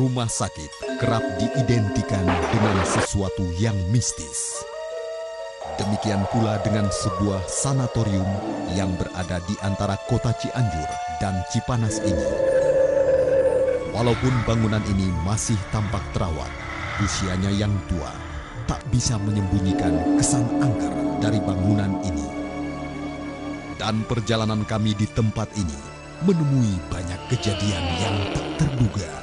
Rumah sakit kerap diidentikan dengan sesuatu yang mistis. Demikian pula dengan sebuah sanatorium yang berada di antara kota Cianjur dan Cipanas ini. Walaupun bangunan ini masih tampak terawat, usianya yang tua tak bisa menyembunyikan kesan angker dari bangunan ini. Dan perjalanan kami di tempat ini menemui banyak kejadian yang tak terduga.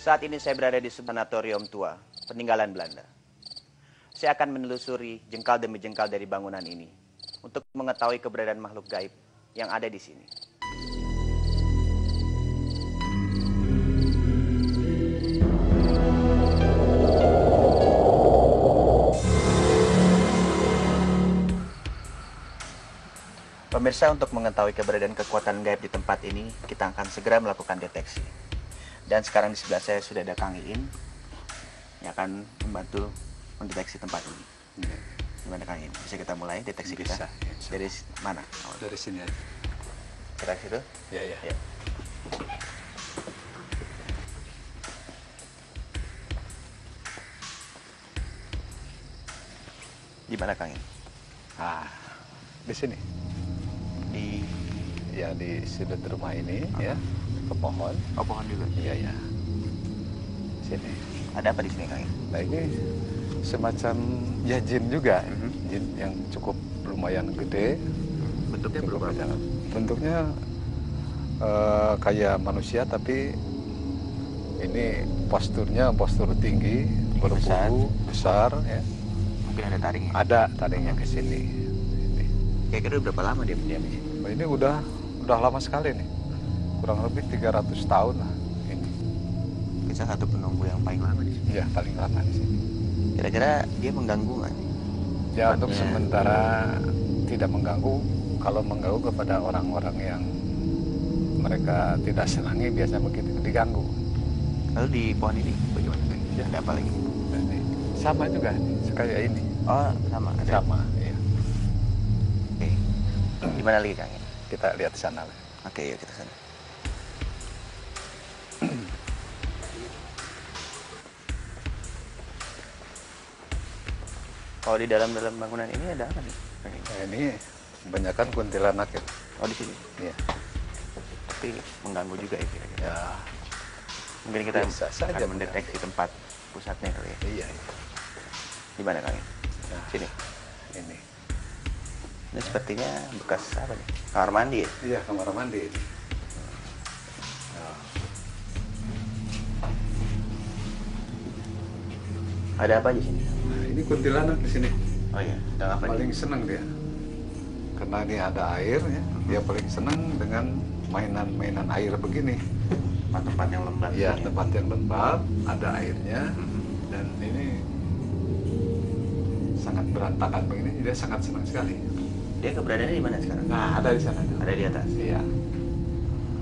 Saat ini saya berada di sanatorium tua, peninggalan Belanda. Saya akan menelusuri jengkal demi jengkal dari bangunan ini untuk mengetahui keberadaan makhluk gaib yang ada di sini. Pemirsa, untuk mengetahui keberadaan kekuatan gaib di tempat ini, kita akan segera melakukan deteksi. Dan sekarang di sebelah saya sudah ada Kang Iin yang akan membantu mendeteksi tempat ini. Gimana Kang Iin? Bisa kita mulai deteksi Bisa, kita? ya, Dari mana? Dari sini aja. Kita ke situ? Ya, ya. Ya. Di mana Kang Iin? Di sini. Di sudut rumah ini, ya, ke pohon. Oh, pohon juga. Iya, ya. Sini. Ada apa di sini Kang Iin? Nah, ini semacam jin juga, jin yang cukup lumayan gede. Bentuknya berubah. Bentuknya kayak manusia, tapi ini postur tinggi, berbulu besar, ya. Mungkin ada taringnya. Ada taringnya ke sini. Kira-kira berapa lama dia berdiam di sini? Nah, ini udah lama sekali nih, kurang lebih 300 tahun lah ini. Kita satu penunggu yang paling lama di sini. Ya, paling lama di sini. Kira-kira dia mengganggu nggak nih? Ya, untuk sementara tidak mengganggu. Kalau mengganggu kepada orang-orang yang mereka tidak senangi, biasa begitu diganggu. Lalu di pohon ini bagaimana? Ya. Ada apa lagi? Ini sama juga nih, kayak ini. Oh, sama. Ada. Sama, ya. Oke. Di mana lagi Kang Iin? Kita lihat sana. Oke, yuk kita sana. Kalau di dalam bangunan ini ada apa nih? Nah, ini kebanyakan kuntilanak ya. Oh, di sini. Iya. Tapi mengganggu juga ya kira-kira. Ya, Mungkin kita Bisa saja akan mendeteksi tempat pusatnya kali ya. iya. Di mana Kang Iin? Nah, Sini. ini. Ini sepertinya bekas apa nih? Kamar mandi ya? Iya, kamar mandi ini. Nah, Ada apa di sini? ini kuntilanak di sini. Oh iya, ada apa Paling nih? senang dia. Karena ini ada air ya. Dia paling senang dengan mainan-mainan air begini. Tempat yang lembab. Ya, ini. tempat yang lembab, ada airnya, dan ini sangat berantakan begini, dia sangat senang sekali. Dia keberadaannya di mana sekarang? Nah, ada di sana. Ada di atas. Iya.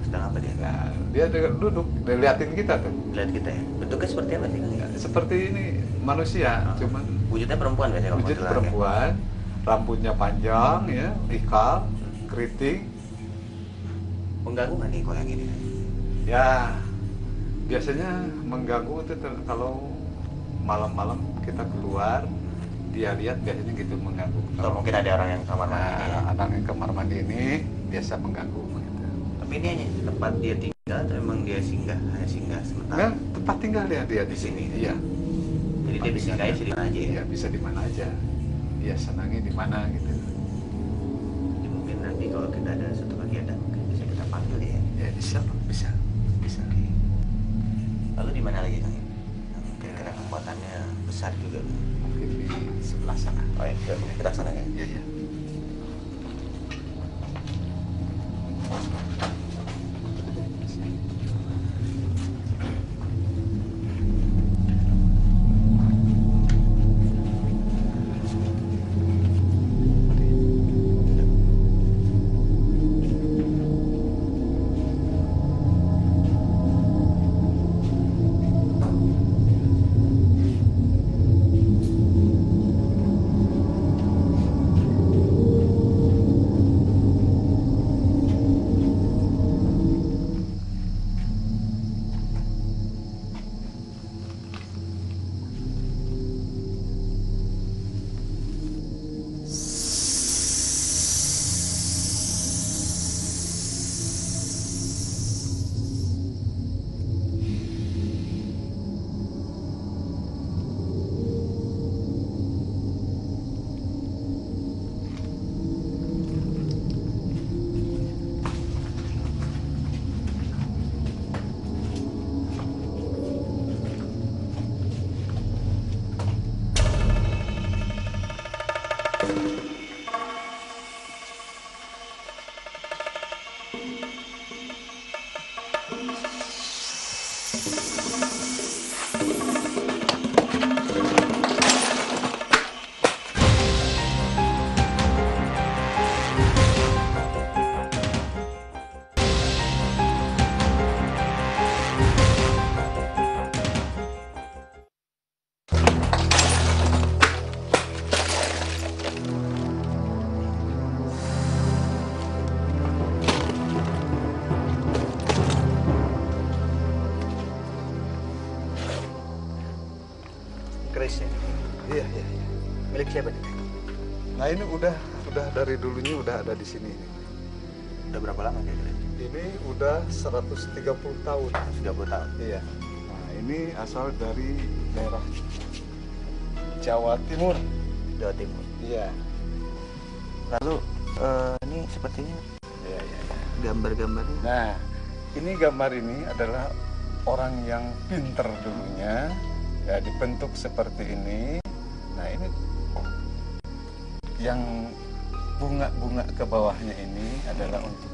Sedang apa dia? Nah, dia duduk, dia liatin kita tuh. Lihat kita ya. Bentuknya seperti apa sih Kang Iin? Ya, seperti ini manusia, cuman Wujudnya perempuan biasanya kalau wujud kuntilanak ya? perempuan, rambutnya panjang, ya, ikal, keriting. Mengganggu nggak nih kalau yang ini? Ya, biasanya mengganggu itu kalau malam-malam kita keluar, dia lihat biasanya gitu mengganggu. Atau mungkin ada orang yang kamar mandi ini ya? Anak yang kamar mandi ini biasa mengganggu gitu. Tapi ini hanya tempat dia tinggal atau memang dia singgah? Hanya singgah sementara? Nah, tempat tinggal dia di sini. Iya. Jadi dia bisa singgahnya di mana aja ya? Iya, bisa di mana aja. Dia senangnya di mana gitu. Jadi mungkin nanti kalau kita ada satu kegiatan mungkin bisa kita panggil ya? Ya, bisa. Oke. Lalu di mana lagi Kang Iin? Yang kira-kira kekuatannya besar juga. Mungkin di sebelah sana. Oh ya, kita kesana ya? Iya, iya. keris ya? Iya, iya, iya. Milik siapa nih? Nah ini udah dari dulunya udah ada di sini. Udah berapa lama kira-kira? Ini udah 130 tahun. 30 tahun. Iya. Nah ini asal dari daerah Jawa Timur. Jawa Timur. Iya. Lalu ini sepertinya Iya, iya, iya. gambar-gambarnya. Nah, ini gambar ini adalah orang yang pinter dulunya, ya dibentuk seperti ini. Nah, ini yang bunga-bunga ke bawahnya ini adalah untuk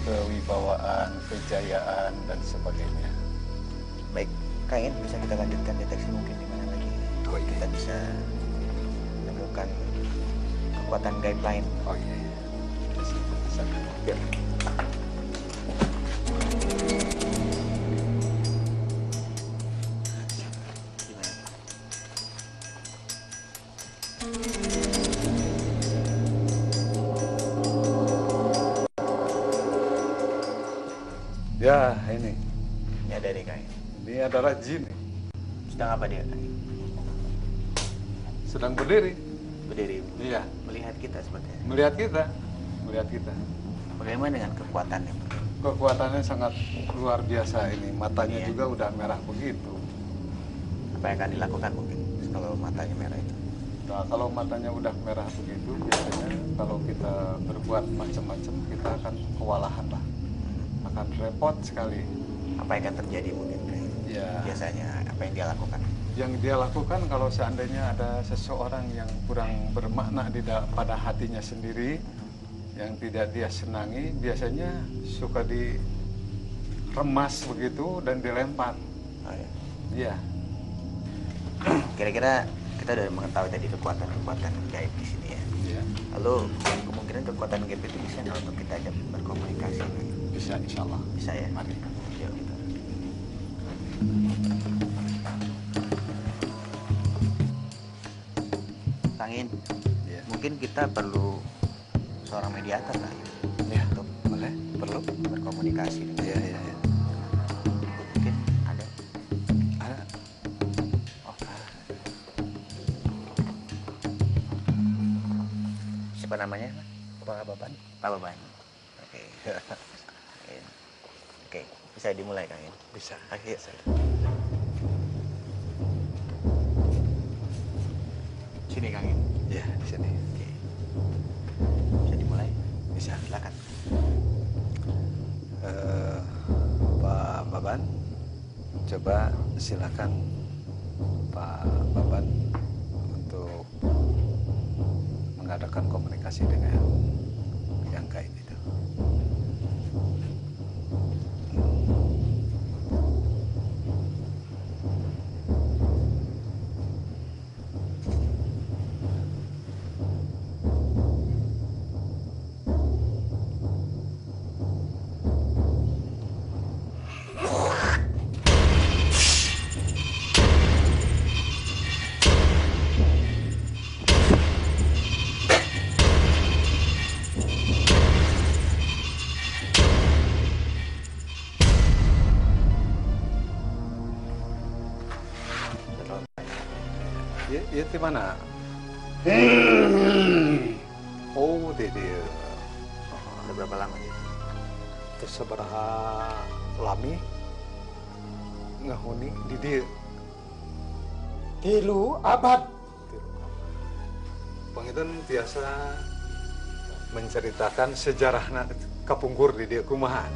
kewibawaan, kejayaan dan sebagainya. Baik, Kang In, bisa kita lanjutkan deteksi mungkin di mana lagi? Oh, iya. Kita bisa menemukan kekuatan gaib lain. Oh iya. Biar. Gimana? Ya, ini. Ini ada nih Kang In. Ini adalah jin. Sedang apa dia Kang In? Sedang berdiri. Berdiri Iya. melihat kita sepertinya. Melihat kita. Bagaimana dengan kekuatannya? Kekuatannya sangat luar biasa ini. Matanya Iya. juga udah merah begitu. Apa yang akan dilakukan mungkin kalau matanya merah itu? Nah, kalau matanya udah merah begitu, biasanya kalau kita berbuat macam-macam, kita akan kewalahan lah. Akan repot sekali. Apa yang akan terjadi mungkin Kang In? Ya. Biasanya apa yang dia lakukan? Yang dia lakukan kalau seandainya ada seseorang yang kurang bermakna pada hatinya sendiri, yang tidak dia senangi, biasanya suka diremas begitu dan dilempar. Oh, ya. Iya. Kira-kira kita udah mengetahui tadi kekuatan-kekuatan gaib di sini ya. Iya. Lalu kemungkinan kekuatan gaib itu bisa nggak untuk kita ajak berkomunikasi? Bisa, insya Allah. Bisa ya. Mari. Yuk, kita. Kang In, Iya. mungkin kita perlu seorang mediator lah ya, Iya. untuk Boleh? Perlu? berkomunikasi dengan Iya, iya, iya. mungkin ada. Ada. Oh, siapa namanya? Pak Baban. Pak Baban. Oke. Oke. Oke, bisa dimulai Kang In. Bisa. Oke. Sini Kang In. Iya, di sini. Oke. Bisa dimulai? Bisa. Silakan. Pak Baban, coba silakan Pak Baban untuk mengadakan komunikasi dengan yang gaib itu. Ya, di mana? Oh, di dia. Udah berapa lama ya? Terus sabaraha lami ngahuni di dia. 3 abad. Pangitan biasa menceritakan sejarah kapungkur di dia kumaha.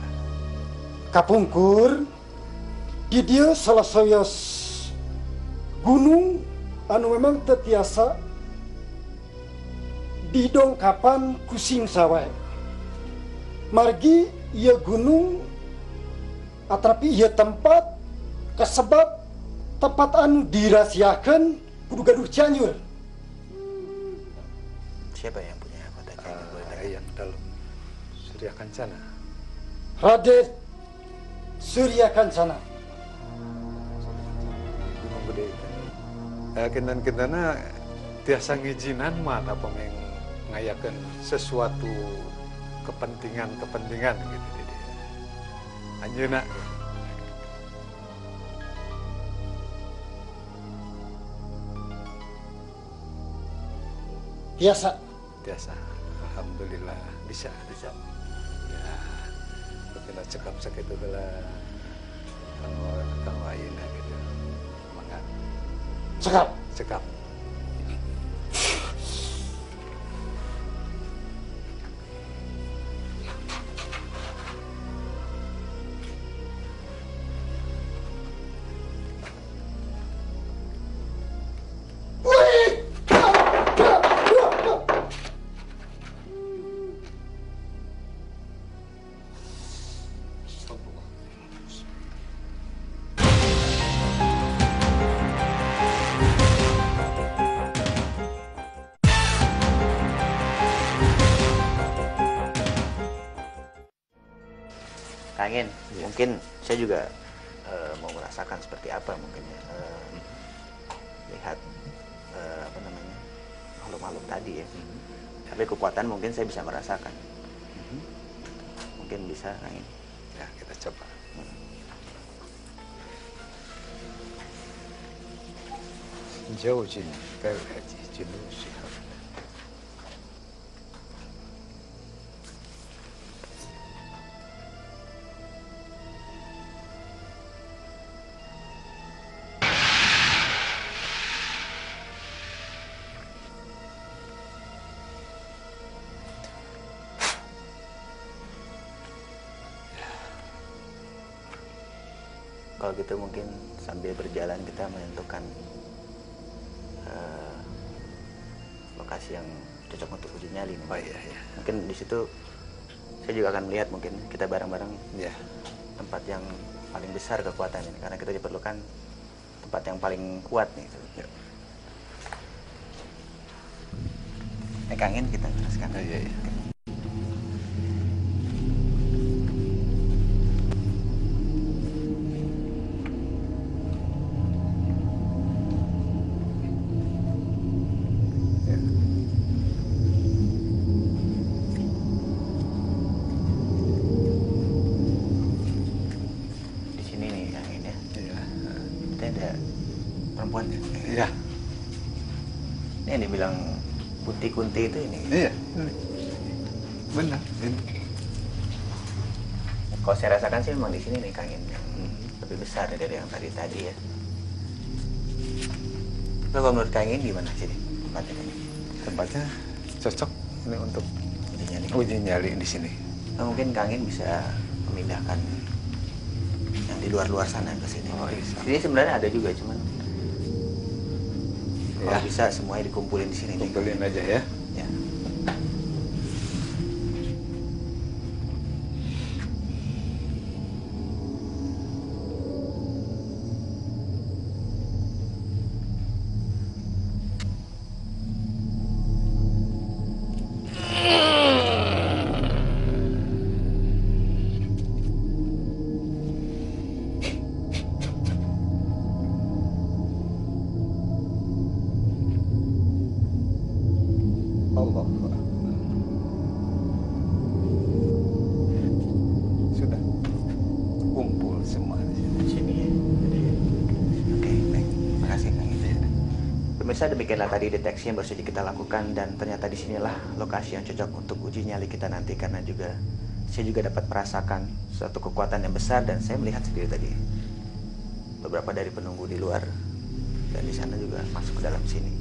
Kapungkur di dia salah sayos gunung anu memang tetiasa didongkapan kusing sawai. Margi ia gunung atrapi ia tempat kasebab tempat anu dirahasiakan kudu gaduh Cianjur. Siapa yang punya kota Cianjur? Boleh tanya? Yang dalam Surya Kancana. Raden Surya Kancana. Gunung Gede. Kintan-kintana tiasa ngijinan mah apa yang ngayakeun sesuatu kepentingan gitu di dia. Anjeuna Biasa. Biasa. Alhamdulillah bisa. Bisa. Ya, kena cekap sakit itu lah. Kalau ayeuna gitu. Mangga. Cekap. Cekap. Kang In, mungkin saya juga mau merasakan seperti apa mungkin ya, lihat apa namanya makhluk-makhluk tadi ya. Tapi kekuatan mungkin saya bisa merasakan. Mungkin bisa Kang In. Ya, kita coba. Jauh jin, kayak haji jinu sihab. Kalau gitu mungkin sambil berjalan kita menentukan lokasi yang cocok untuk uji nyali. Oh iya, iya. Mungkin di situ saya juga akan melihat mungkin kita bareng-bareng Ya. tempat yang paling besar kekuatan ini, karena kita diperlukan tempat yang paling kuat nih. Ya. Kang In, kita jelaskan. Oh, iya, iya. Di sini nih Kang In ya. Iya. Kita ada perempuan ya. Iya. Ini yang dibilang putih kunti itu ini. Iya. Benar. Ini. Kalau saya rasakan sih memang di sini nih Kang In yang lebih besar dari yang tadi ya. Kalau menurut Kang In gimana sih tempatnya ini? Tempatnya cocok ini untuk Uji nyali. uji nyali di sini. Nah, mungkin Kang In bisa memindahkan yang di luar-luar sana ke sini. Oh, iya. Sini sebenarnya ada juga, cuman kalau Ya. bisa semuanya dikumpulin di sini. nih. Kumpulin aja ya. Ya. Allah. Sudah kumpul semua di sini. Di sini ya. Oke, baik. Makasih Kang In. Pemirsa, demikianlah tadi deteksi yang baru saja kita lakukan, dan ternyata di sinilah lokasi yang cocok untuk uji nyali kita nanti, karena juga saya juga dapat merasakan suatu kekuatan yang besar, dan saya melihat sendiri tadi beberapa dari penunggu di luar, dan di sana juga masuk ke dalam sini.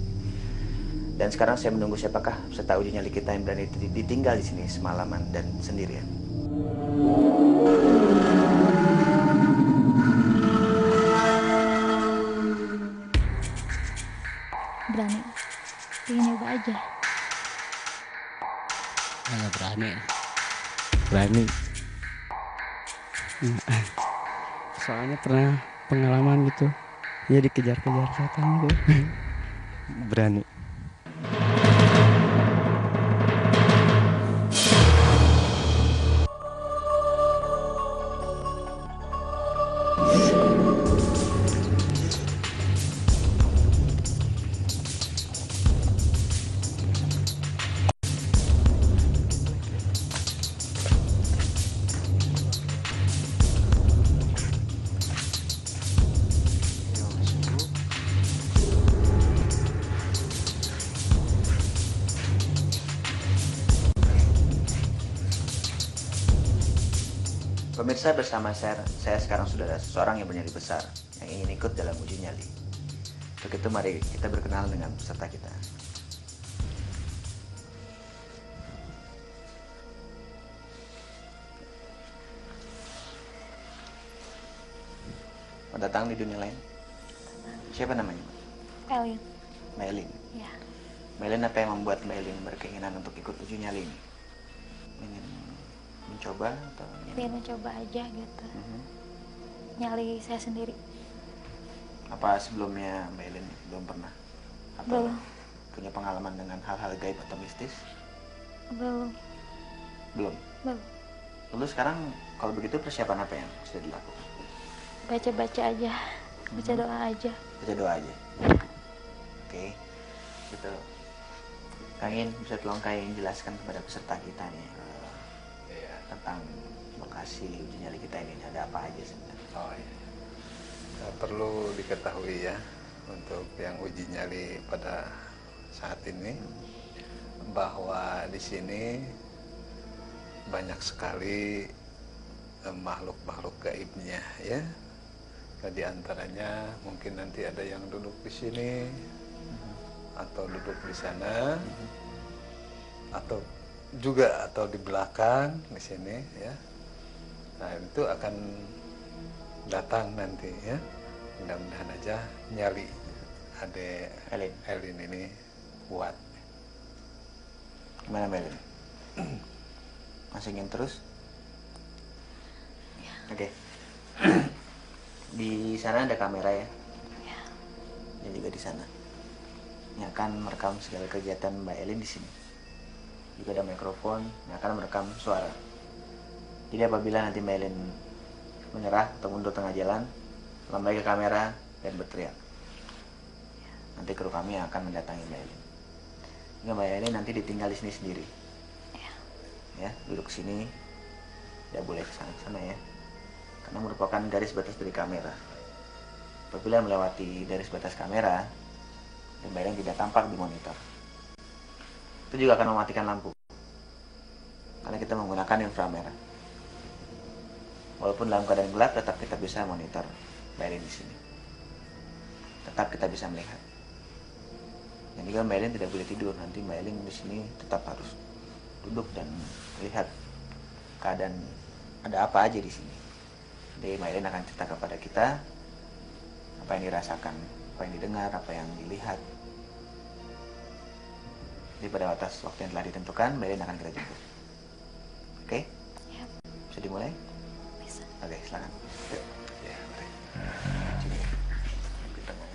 Dan sekarang saya menunggu siapakah peserta uji nyali kita yang berani ditinggal di sini semalaman dan sendirian. Berani, pengen nyoba aja. Nggak berani. Berani. Soalnya pernah pengalaman gitu. Ya dikejar-kejar setan gitu. Berani. Pemirsa, bersama saya sekarang sudah ada seseorang yang bernyali besar yang ingin ikut dalam uji nyali. Untuk itu mari kita berkenalan dengan peserta kita. Mau datang di dunia lain? Siapa namanya? Elin. Maylin. Ya. Maylin, apa yang membuat Maylin berkeinginan untuk ikut uji nyali ini? Ingin mencoba atau Pengen mencoba aja gitu. Mhm. Nyali saya sendiri. Apa sebelumnya Maylin belum pernah? Atau Belum. punya pengalaman dengan hal-hal gaib atau mistis? Belum. Belum. Belum. Lalu sekarang kalau begitu persiapan apa yang sudah dilakukan? Baca-baca aja. Baca doa aja. Baca doa aja. Oke. Gitu. Kang In, bisa tolong Kang In jelaskan kepada peserta kita nih tentang lokasi uji nyali kita ini, ada apa aja sebenarnya? Oh iya. Nah, perlu diketahui ya untuk yang uji nyali pada saat ini bahwa di sini banyak sekali makhluk-makhluk gaibnya ya. Nah, di antaranya mungkin nanti ada yang duduk di sini atau duduk di sana atau di belakang di sini ya. Nah, itu akan datang nanti ya. Mudah-mudahan aja nyali Ade Elin ini kuat. Gimana Maylin? Masih ingin terus? Oke. Di sana ada kamera ya? Ya. Dan juga di sana. Yang akan merekam segala kegiatan Mbak Elin di sini. Juga ada mikrofon yang akan merekam suara. Jadi apabila nanti Mbak Elin menyerah atau mundur tengah jalan, lambai ke kamera dan berteriak. Nanti kru kami yang akan mendatangi Mbak Elin. Hingga Mbak Elin nanti ditinggal di sini sendiri. Ya, duduk sini. Tidak boleh ke sana ya. Karena merupakan garis batas dari kamera. Apabila melewati garis batas kamera, dan Mbak Elin tidak tampak di monitor, itu juga akan mematikan lampu. Karena kita menggunakan inframerah. Walaupun dalam keadaan gelap, tetap kita bisa monitor Mbak Elin di sini. Tetap kita bisa melihat. Dan juga Mbak Elin tidak boleh tidur. Nanti Mbak Elin di sini tetap harus duduk dan melihat keadaan ada apa aja di sini. Jadi Mbak Elin akan cerita kepada kita apa yang dirasakan, apa yang didengar, apa yang dilihat. Jadi pada batas waktu yang telah ditentukan, Mbak Elin akan kita jemput. Oke? Ya. Bisa dimulai? Bisa. Oke, silakan. Yuk. Ya, mari. Sini. Kita mau.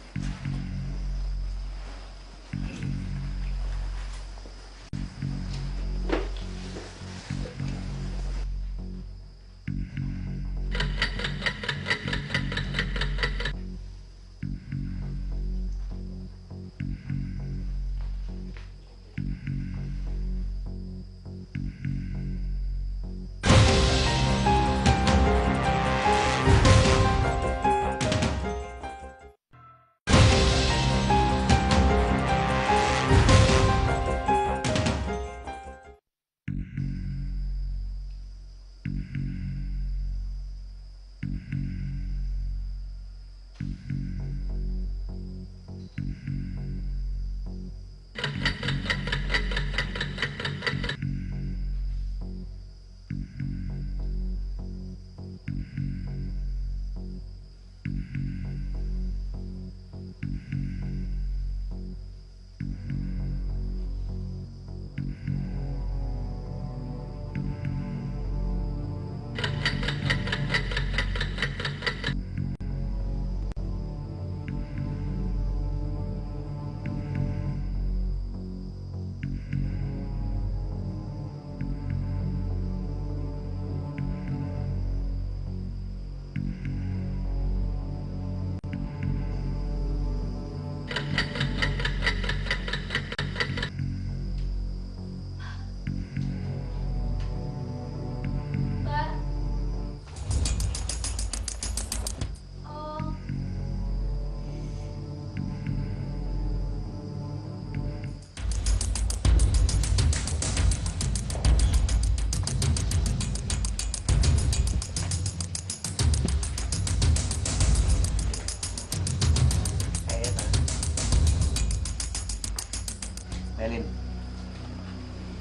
Melin.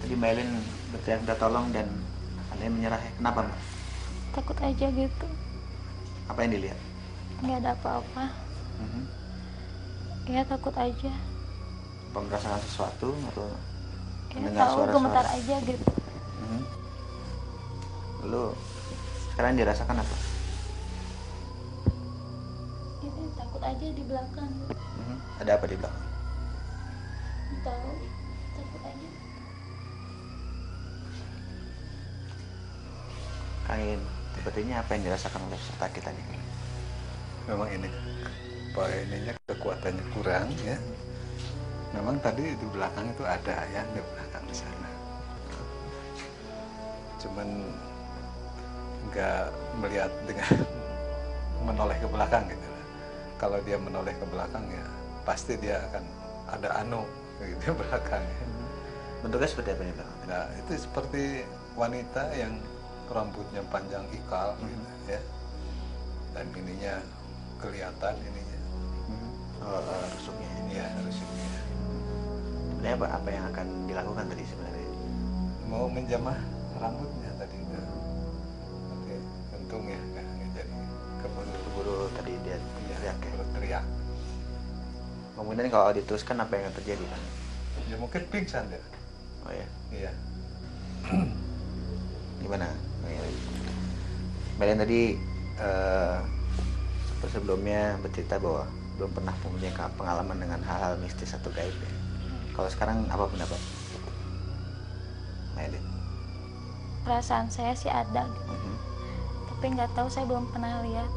Tadi Melin berteriak minta tolong dan Anda menyerah ya. Kenapa, Mbak? Takut aja gitu. Apa yang dilihat? Nggak ada apa-apa. Mhm. Ya takut aja. Apa merasakan sesuatu atau Ya mendengar tahu suara-suara? gemetar aja gitu. Mhm. Lalu sekarang yang dirasakan apa? Ini takut aja di belakang. Mhm. Ada apa di belakang? Tahu. Takut aja. Kain. Sepertinya apa yang dirasakan oleh peserta kita nih? Memang ini ininya kekuatannya kurang ya. Memang tadi di belakang itu ada ya, di belakang di sana. Cuman nggak melihat dengan menoleh ke belakang gitu lah. Kalau dia menoleh ke belakang ya pasti dia akan ada gitu di belakang ya. Bentuknya seperti apa nih, Bang? Nah itu seperti wanita yang rambutnya panjang ikal gitu ya. Dan ininya kelihatan ininya. Rusuknya ini. Iya, rusuknya. Sebenarnya apa yang akan dilakukan tadi sebenarnya? Mau menjamah rambutnya tadi itu. Oke, untung ya nggak jadi Keburu tadi dia teriak ya. teriak. Kemudian kalau diteruskan apa yang akan terjadi, Pak? Ya mungkin pingsan dia. Oh ya, Iya. gimana? Melin tadi sebelumnya bercerita bahwa belum pernah mempunyai pengalaman dengan hal-hal mistis atau gaib ya. Kalau sekarang apa pendapat Melin? Perasaan saya sih ada gitu. Mhm. Tapi nggak tahu, saya belum pernah lihat.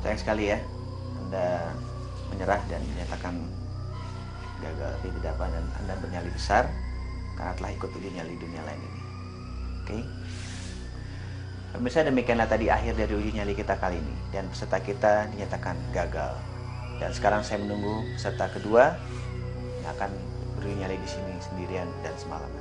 Sayang sekali ya, Anda menyerah dan menyatakan gagal tapi tidak apa, dan Anda bernyali besar karena telah ikut uji nyali dunia lain ini. Oke. Pemirsa, demikianlah tadi akhir dari uji nyali kita kali ini, dan peserta kita dinyatakan gagal. Dan sekarang saya menunggu peserta kedua yang akan beruji nyali di sini sendirian dan semalaman.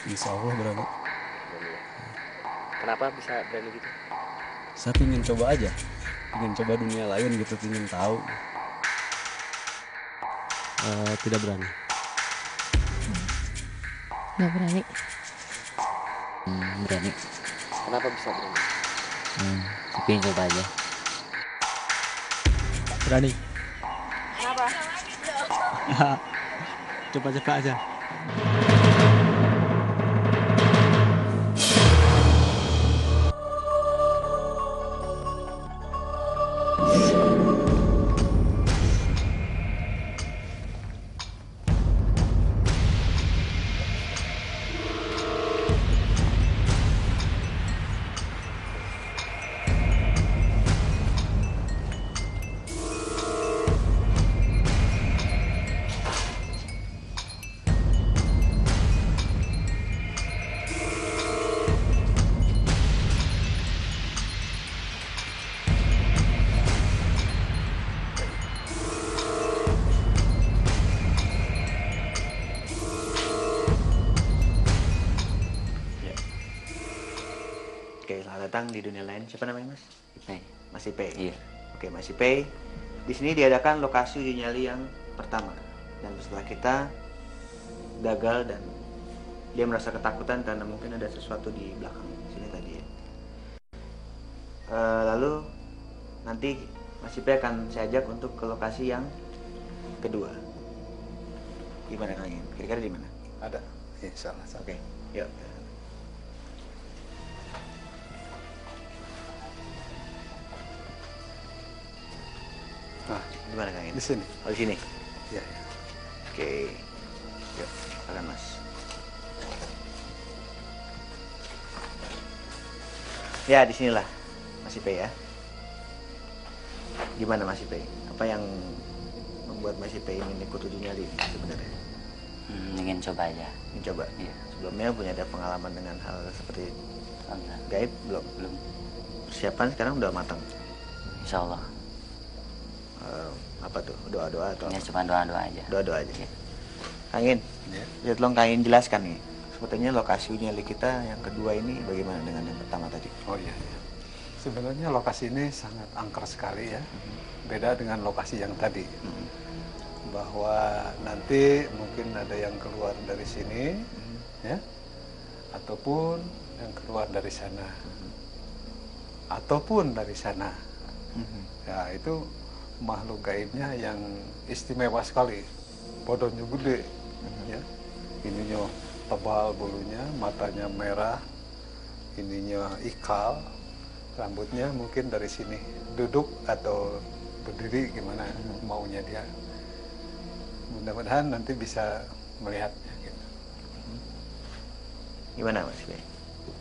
Insya Allah berani. Kenapa bisa berani gitu? Saya ingin coba aja, ingin coba dunia lain gitu, ingin tahu. Tidak berani. Nggak berani. Berani. Kenapa bisa berani? Tapi coba aja. Berani. Kenapa? Coba-coba aja. Oke, selamat datang di dunia lain. Siapa namanya, Mas? Ipay. Mas Ipay. Iya. Oke, Mas Ipay. Di sini diadakan lokasi uji nyali yang pertama, dan setelah kita gagal dan dia merasa ketakutan karena mungkin ada sesuatu di belakang sini tadi ya. Lalu nanti Mas Ipay akan saya ajak untuk ke lokasi yang kedua. Gimana kalian? Kira-kira di mana? Ada. Insya Allah. Oke, yuk. Nah, Di mana kalian? di sini. Oh, di sini. Iya, ya. Oke. Yuk, silakan Mas. Ya, di sinilah Mas Ipay ya. Gimana Mas Ipay? Apa yang membuat Mas Ipay ingin ikut uji nyali ini sebenarnya? Ingin coba aja. Ini coba. Iya. Sebelumnya punya ada pengalaman dengan hal seperti Enggak. gaib belum? Belum. Persiapan sekarang udah matang. Insya Allah. apa tuh, doa-doa atau Ya cuma doa-doa aja. doa-doa aja. Ya. Kangin, Ya. ya tolong Kangin jelaskan nih. Sebetulnya lokasi nyali kita yang kedua ini bagaimana dengan yang pertama tadi? Oh iya, iya. Sebenarnya lokasi ini sangat angker sekali ya. Beda dengan lokasi yang tadi. Bahwa nanti mungkin ada yang keluar dari sini, ya, ataupun yang keluar dari sana, ataupun dari sana. Ya itu makhluk gaibnya yang istimewa sekali. Bodohnya gede, ya. Ininya tebal bulunya, matanya merah, ininya ikal, rambutnya mungkin dari sini, duduk atau berdiri gimana maunya dia. Mudah-mudahan nanti bisa melihatnya gitu. Gimana Mas Bey?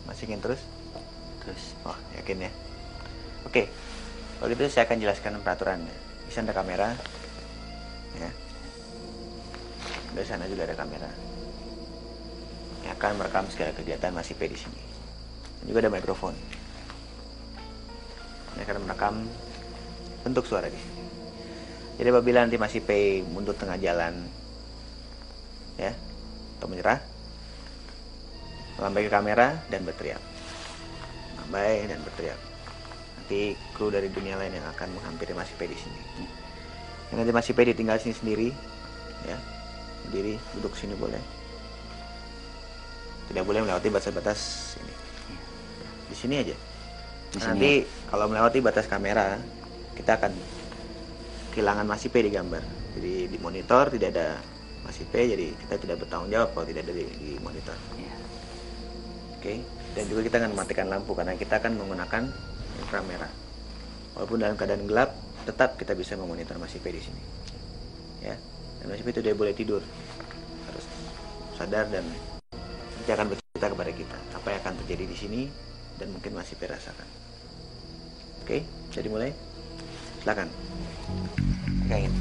Masih ingin terus? Terus Oh, yakin ya? Oke, kalau gitu saya akan jelaskan peraturannya. Di sana ada kamera, ya. Di sana juga ada kamera yang akan merekam segala kegiatan Mas Ipe di sini. Dan juga ada mikrofon yang akan merekam bentuk suara di sini. Jadi apabila nanti Mas Ipe mundur tengah jalan, ya, atau menyerah, melambai ke kamera dan berteriak. Melambai dan berteriak. Nanti kru dari dunia lain yang akan menghampiri Mas Ipe di sini. Yang nanti Mas Ipe ditinggal sini sendiri, ya, sendiri, duduk sini boleh. Tidak boleh melewati batas-batas ini. Di sini aja. Di sini. Nanti kalau melewati batas kamera, kita akan kehilangan Mas Ipe di gambar. Jadi di monitor tidak ada Mas Ipe, jadi kita tidak bertanggung jawab kalau tidak ada di monitor. ya. Oke. Dan juga kita akan mematikan lampu karena kita akan menggunakan inframerah. Walaupun dalam keadaan gelap, tetap kita bisa memonitor Mas Ipe di sini. Ya. Dan Mas Ipe tidak boleh tidur. Harus sadar dan nanti akan bercerita kepada kita apa yang akan terjadi di sini dan mungkin Mas Ipe rasakan. Oke, jadi mulai. Silakan. Kayaknya.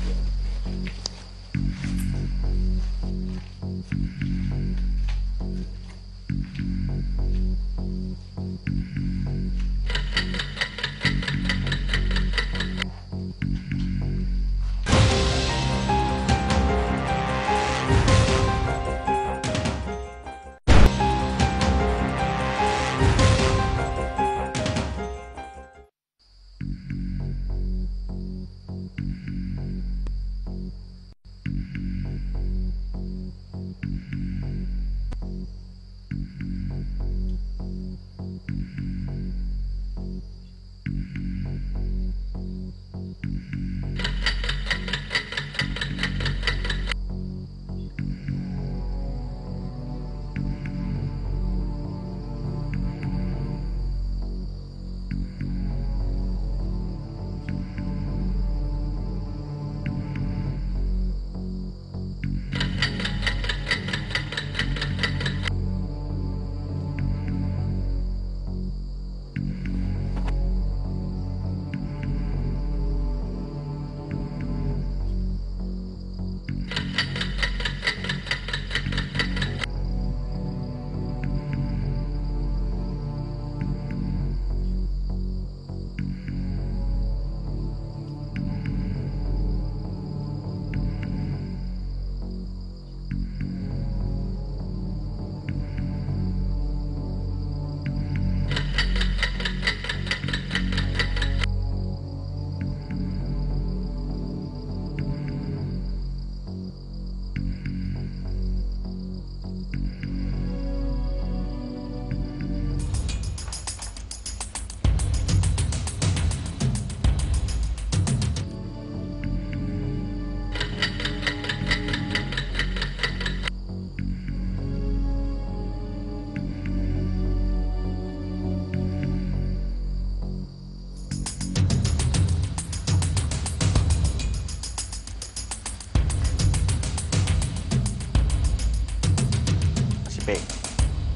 P.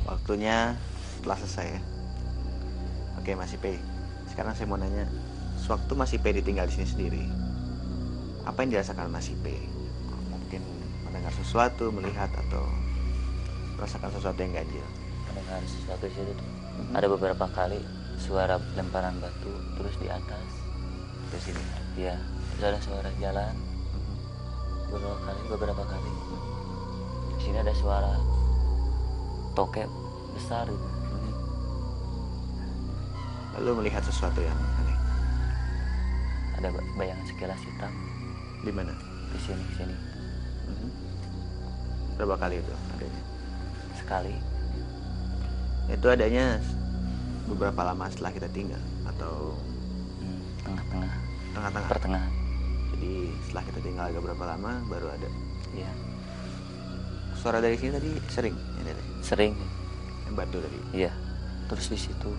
Waktunya telah selesai ya. Oke Mas P. Sekarang saya mau nanya, sewaktu Mas P ditinggal di sini sendiri, apa yang dirasakan Mas P? Mungkin mendengar sesuatu, melihat atau merasakan sesuatu yang ganjil. Mendengar sesuatu di situ tuh. Ada beberapa kali suara lemparan batu terus di atas. Di sini. Ya, terus ada suara jalan beberapa kali. Di sini ada suara tokek besar gitu. Lalu melihat sesuatu yang aneh. Ada bayangan sekilas hitam Di mana? di sini. Berapa kali itu adanya? Sekali. Itu adanya beberapa lama setelah kita tinggal atau tengah-tengah? Pertengahan. Jadi setelah kita tinggal agak berapa lama baru ada. Iya. Suara dari sini tadi sering ya, dari Sering. yang batu tadi. Iya. Terus di situ.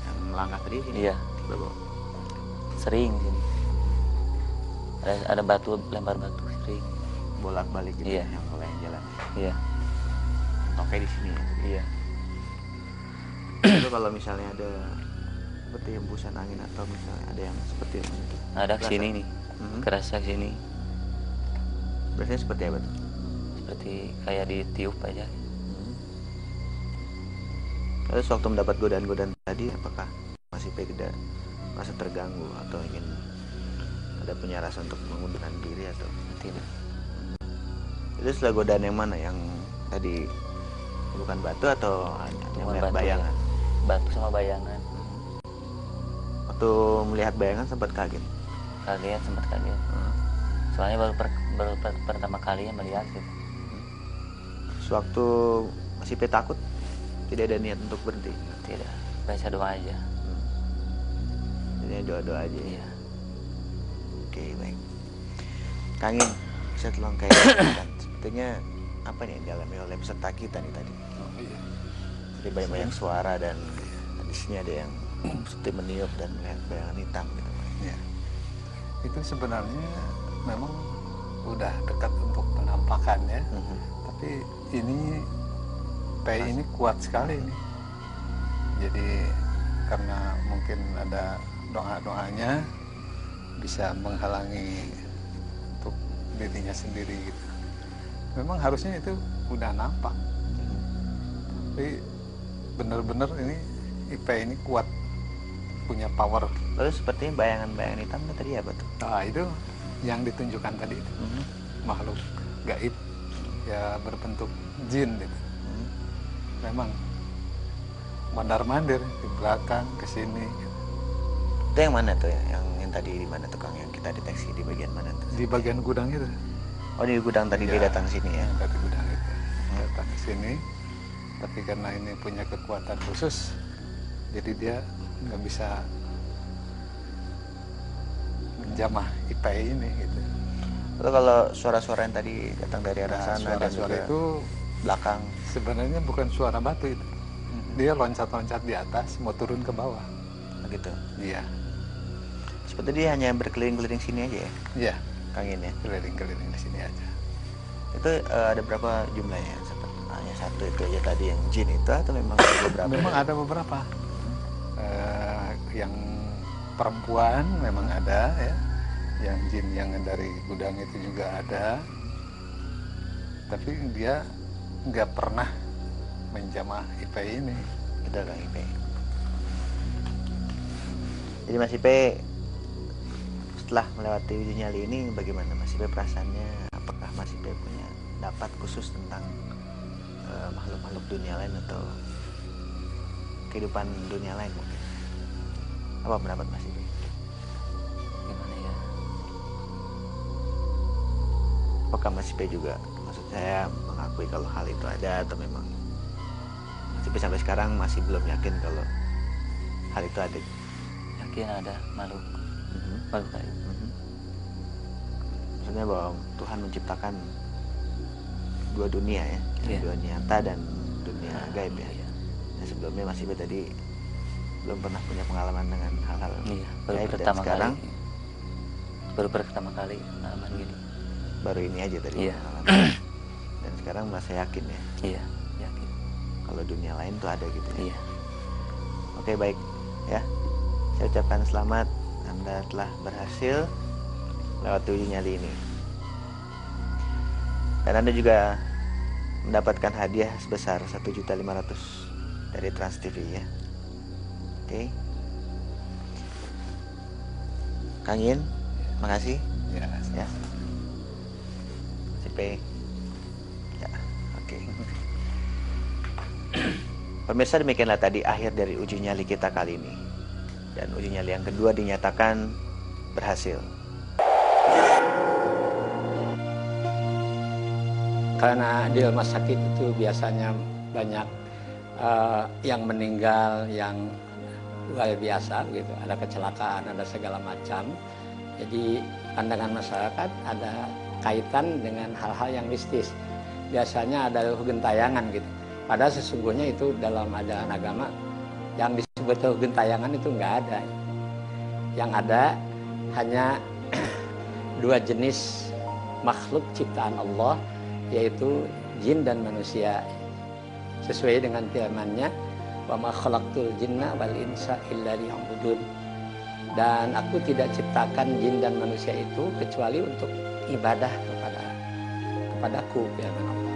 Yang melangkah tadi sini. Iya. Berapa? Sering sini. Ada batu, lempar batu sering. Bolak-balik gitu. Iya. Yang kalau yang jalan. Iya. Oke di sini ya. Iya. Itu kalau misalnya ada seperti hembusan angin atau misalnya ada yang seperti itu. Ada Kerasa? kesini nih. Kerasa kesini. Biasanya seperti apa tuh? Seperti kayak ditiup aja. Lalu sewaktu mendapat godaan-godaan tadi, apakah masih tidak merasa terganggu atau ingin ada punya rasa untuk mengundurkan diri atau Tidak. itu setelah godaan yang mana? Yang tadi bukan batu atau hanya Bukan melihat batu, bayangan? ya. Batu sama bayangan. Waktu melihat bayangan sempat kaget. Kaget, sempat kaget. Soalnya baru pertama kalinya melihat gitu. Sewaktu masih takut, tidak ada niat untuk berhenti. Tidak. Baca doa aja. Jadi doa-doa aja. Iya. Oke, baik. Kangin, bisa tolong kayak kan? Sepertinya apa nih yang dialami oleh peserta kita nih tadi? Iya. Jadi banyak suara dan di sini ada yang seperti meniup dan melihat bayangan hitam gitu. Ya. Itu sebenarnya memang udah dekat untuk penampakan ya. Tapi ini ini kuat sekali nih. Jadi karena mungkin ada doa-doanya bisa menghalangi untuk dirinya sendiri gitu. Memang harusnya itu udah nampak. Tapi benar-benar ini IP ini kuat, punya power. Lalu sepertinya bayangan-bayangan hitam itu tadi apa tuh? Nah, itu yang ditunjukkan tadi itu. Makhluk gaib ya berbentuk jin gitu. Memang mandar-mandir di belakang ke sini gitu. Itu yang mana tuh ya? Yang tadi di mana tuh Kang yang kita deteksi di bagian mana tuh? Di bagian gudang itu. Oh, di gudang tadi dia datang sini ya. Dari gudang itu. Datang ke sini. Tapi karena ini punya kekuatan khusus, jadi dia nggak bisa menjamah IP ini gitu. Lalu kalau suara-suara yang tadi datang dari arah sana dan Suara-suara juga itu belakang, sebenarnya bukan suara batu itu. Dia loncat-loncat di atas mau turun ke bawah. begitu. Iya. Seperti dia hanya berkeliling-keliling sini aja ya, Iya. Kangin ya. Keliling-keliling di sini aja. Itu ada berapa jumlahnya? Seperti hanya satu itu aja tadi yang jin itu atau memang ada beberapa? Memang ada beberapa. Yang perempuan memang ada ya. Yang jin yang dari gudang itu juga ada. Tapi dia nggak pernah menjamah IP ini. Itu Kang IP. Jadi Mas IP setelah melewati uji nyali ini bagaimana Mas IP perasaannya? Apakah Mas IP punya dapat khusus tentang makhluk-makhluk dunia lain atau kehidupan dunia lain mungkin? Apa pendapat Mas IP? Gimana ya? Apakah Mas IP juga, maksud saya, mengakui kalau hal itu ada atau memang Mas IP sampai sekarang masih belum yakin kalau hal itu ada? Yakin ada makhluk gaib. Maksudnya bahwa Tuhan menciptakan dua dunia ya, Iya. dunia nyata dan dunia gaib ya. Iya. Nah, sebelumnya Mas Ibe tadi belum pernah punya pengalaman dengan hal-hal Iya, baru gaib dan pertama sekarang kali pengalaman gini. baru ini aja tadi Iya. pengalaman. Dan sekarang merasa yakin ya Iya, yakin. kalau dunia lain tuh ada gitu ya. Iya. Oke, baik ya. Saya ucapkan selamat, Anda telah berhasil lewati uji nyali ini. Dan Anda juga mendapatkan hadiah sebesar 1.500.000 dari Trans TV ya. Oke. Kang In, makasih. Ya, Ya. CP. Ya, oke. Pemirsa, demikianlah tadi akhir dari uji nyali kita kali ini. Dan uji nyali yang kedua dinyatakan berhasil. Karena di rumah sakit itu biasanya banyak yang meninggal, yang luar biasa gitu. Ada kecelakaan, ada segala macam. Jadi pandangan masyarakat ada kaitan dengan hal-hal yang mistis. Biasanya ada gentayangan gitu. Padahal sesungguhnya itu dalam ajaran agama yang disebut gentayangan itu nggak ada. Yang ada hanya dua jenis makhluk ciptaan Allah, yaitu jin dan manusia. Sesuai dengan firman-Nya, wa ma khalaqtul jinna wal insa illa liya'budun. Dan aku tidak ciptakan jin dan manusia itu kecuali untuk ibadah kepadaku, firman Allah.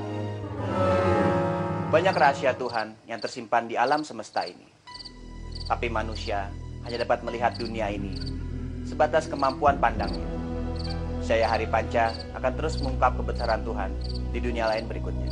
Banyak rahasia Tuhan yang tersimpan di alam semesta ini. Tapi manusia hanya dapat melihat dunia ini sebatas kemampuan pandangnya. Saya Hari Panca akan terus mengungkap kebesaran Tuhan di dunia lain berikutnya.